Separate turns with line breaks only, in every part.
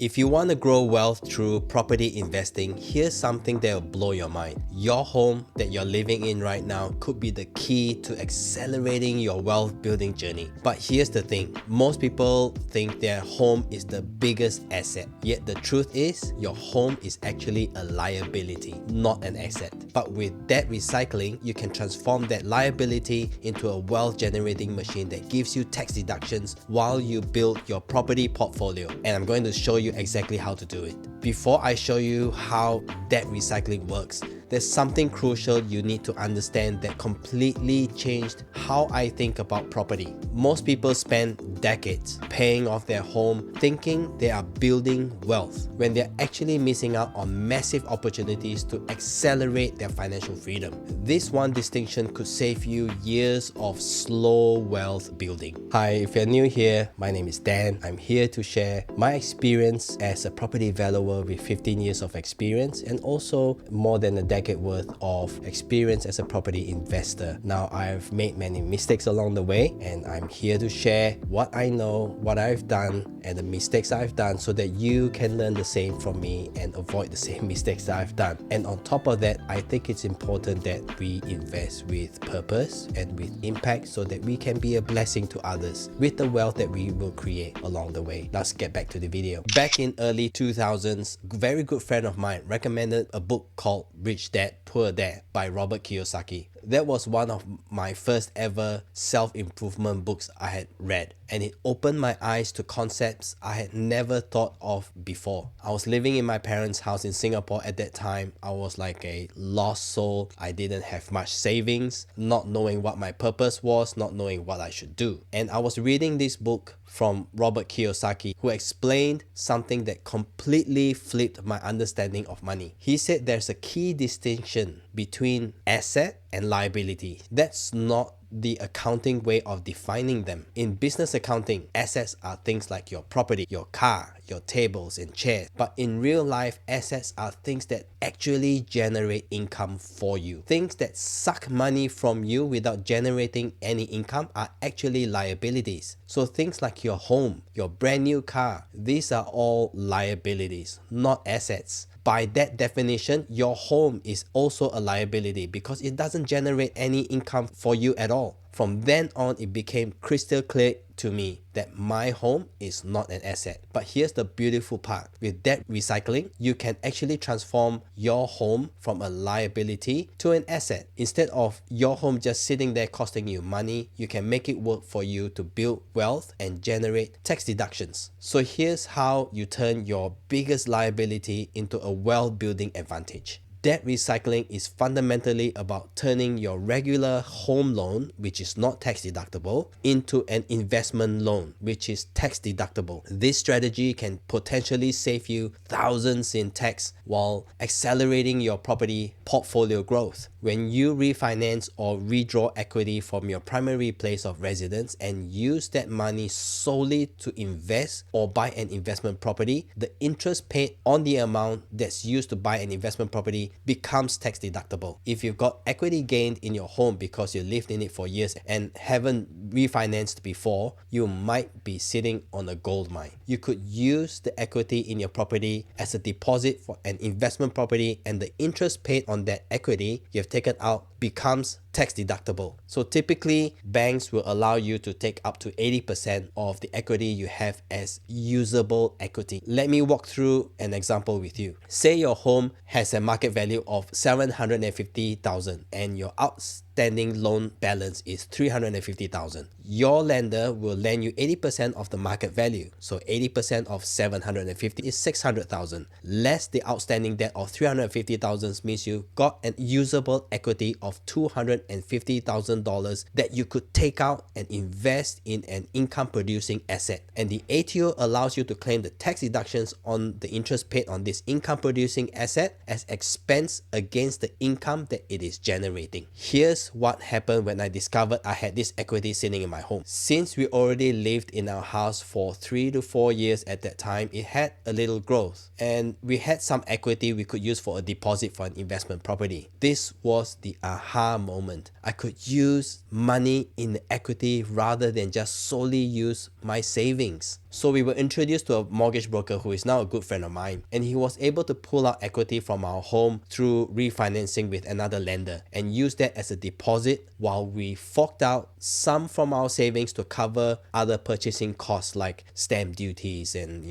If you want to grow wealth through property investing, here's something that will blow your mind. Your home that you're living in right now could be the key to accelerating your wealth building journey. But here's the thing, most people think their home is the biggest asset. Yet the truth is, your home is actually a liability, not an asset. But with debt recycling, you can transform that liability into a wealth generating machine that gives you tax deductions while you build your property portfolio. And I'm going to show you exactly how to do it. Before I show you how debt recycling works, there's something crucial you need to understand that completely changed how I think about property. Most people spend decades paying off their home thinking they are building wealth when they're actually missing out on massive opportunities to accelerate their financial freedom. This one distinction could save you years of slow wealth building. Hi, if you're new here, my name is Dan. I'm here to share my experience as a property valuer with 15 years of experience and also more than a decade worth of experience as a property investor. Now, I've made many mistakes along the way, and I'm here to share what I know, what I've done, and the mistakes I've done so that you can learn the same from me and avoid the same mistakes that I've done. And on top of that, I think it's important that we invest with purpose and with impact so that we can be a blessing to others with the wealth that we will create along the way. Let's get back to the video. Back in early 2000s, a very good friend of mine recommended a book called Rich Dad, Poor Dad by Robert Kiyosaki. That was one of my first ever self-improvement books I had read, and it opened my eyes to concepts I had never thought of before. I was living in my parents' house in Singapore at that time. I was like a lost soul. I didn't have much savings, not knowing what my purpose was, not knowing what I should do. And I was reading this book from Robert Kiyosaki, who explained something that completely flipped my understanding of money. He said there's a key distinction between asset and liability. That's not the accounting way of defining them. In business accounting, assets are things like your property, your car, your tables and chairs. But in real life, assets are things that actually generate income for you. Things that suck money from you without generating any income are actually liabilities. So things like your home, your brand new car, these are all liabilities, not assets. By that definition, your home is also a liability because it doesn't generate any income for you at all. From then on, it became crystal clear to me that my home is not an asset. But here's the beautiful part. With debt recycling, you can actually transform your home from a liability to an asset. Instead of your home just sitting there costing you money, you can make it work for you to build wealth and generate tax deductions. So here's how you turn your biggest liability into a wealth building advantage. Debt recycling is fundamentally about turning your regular home loan, which is not tax deductible, into an investment loan, which is tax deductible. This strategy can potentially save you thousands in tax while accelerating your property portfolio growth. When you refinance or redraw equity from your primary place of residence and use that money solely to invest or buy an investment property, the interest paid on the amount that's used to buy an investment property becomes tax deductible. If you've got equity gained in your home because you lived in it for years and haven't refinanced before, you might be sitting on a gold mine. You could use the equity in your property as a deposit for an investment property, and the interest paid on that equity you've taken out becomes tax deductible. So typically, banks will allow you to take up to 80% of the equity you have as usable equity. Let me walk through an example with you. Say your home has a market value of $750,000 and your outstanding loan balance is $350,000. Your lender will lend you 80% of the market value. So 80% of 750 is $600,000. Less the outstanding debt of $350,000 means you got an usable equity of $250,000 that you could take out and invest in an income producing asset. And the ATO allows you to claim the tax deductions on the interest paid on this income producing asset as expense against the income that it is generating. Here's what happened when I discovered I had this equity sitting in my home. Since we already lived in our house for 3 to 4 years at that time, it had a little growth and we had some equity we could use for a deposit for an investment property. This was the aha aha moment. I could use money in equity rather than just solely use my savings. So we were introduced to a mortgage broker who is now a good friend of mine, and he was able to pull out equity from our home through refinancing with another lender and use that as a deposit while we forked out some from our savings to cover other purchasing costs like stamp duties and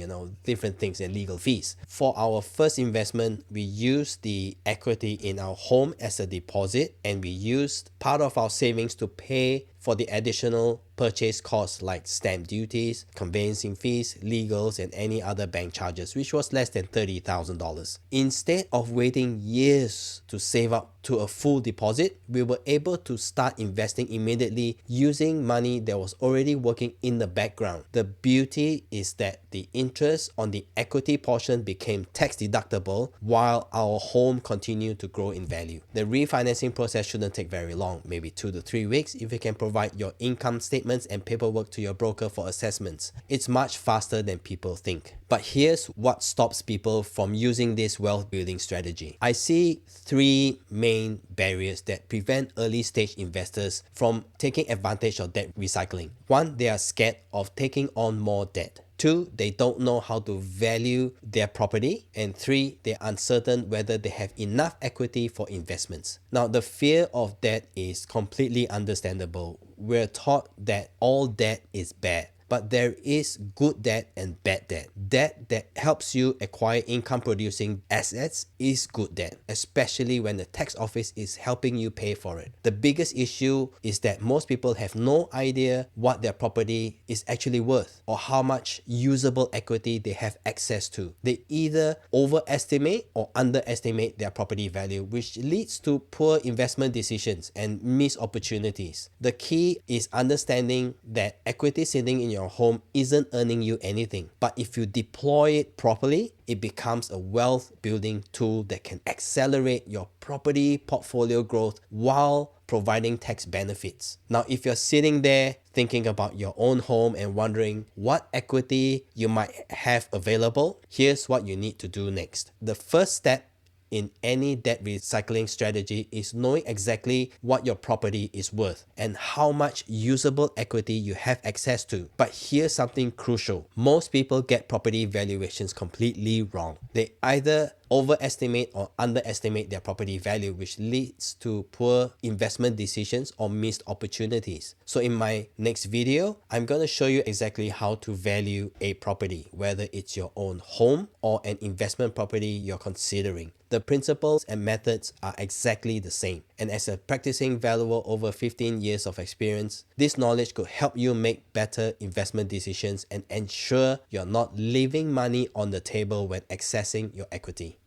different things and legal fees. For our first investment, we used the equity in our home as a deposit, and we used part of our savings to pay for the additional purchase costs like stamp duties, conveyancing fees, legals, and any other bank charges, which was less than $30,000. Instead of waiting years to save up to a full deposit, we were able to start investing immediately using money that was already working in the background. The beauty is that the interest on the equity portion became tax deductible while our home continued to grow in value. The refinancing process shouldn't take very long, maybe 2 to 3 weeks if you can provide your income statements and paperwork to your broker for assessments. It's much faster than people think. But here's what stops people from using this wealth building strategy. I see 3 main barriers that prevent early stage investors from taking advantage of debt recycling. 1, they are scared of taking on more debt. 2, they don't know how to value their property. And 3, they're uncertain whether they have enough equity for investments. Now, the fear of debt is completely understandable. We're taught that all debt is bad. But there is good debt and bad debt. Debt that helps you acquire income producing assets is good debt, especially when the tax office is helping you pay for it. The biggest issue is that most people have no idea what their property is actually worth or how much usable equity they have access to. They either overestimate or underestimate their property value, which leads to poor investment decisions and missed opportunities. The key is understanding that equity sitting in your home isn't earning you anything, but if you deploy it properly, it becomes a wealth building tool that can accelerate your property portfolio growth while providing tax benefits. Now, if you're sitting there thinking about your own home and wondering what equity you might have available, here's what you need to do next. The first step in any debt recycling strategy is knowing exactly what your property is worth and how much usable equity you have access to. But here's something crucial. Most people get property valuations completely wrong. They either overestimate or underestimate their property value, which leads to poor investment decisions or missed opportunities. So in my next video, I'm going to show you exactly how to value a property, whether it's your own home or an investment property you're considering. The principles and methods are exactly the same. And as a practicing valuer over 15 years of experience, this knowledge could help you make better investment decisions and ensure you're not leaving money on the table when accessing your equity.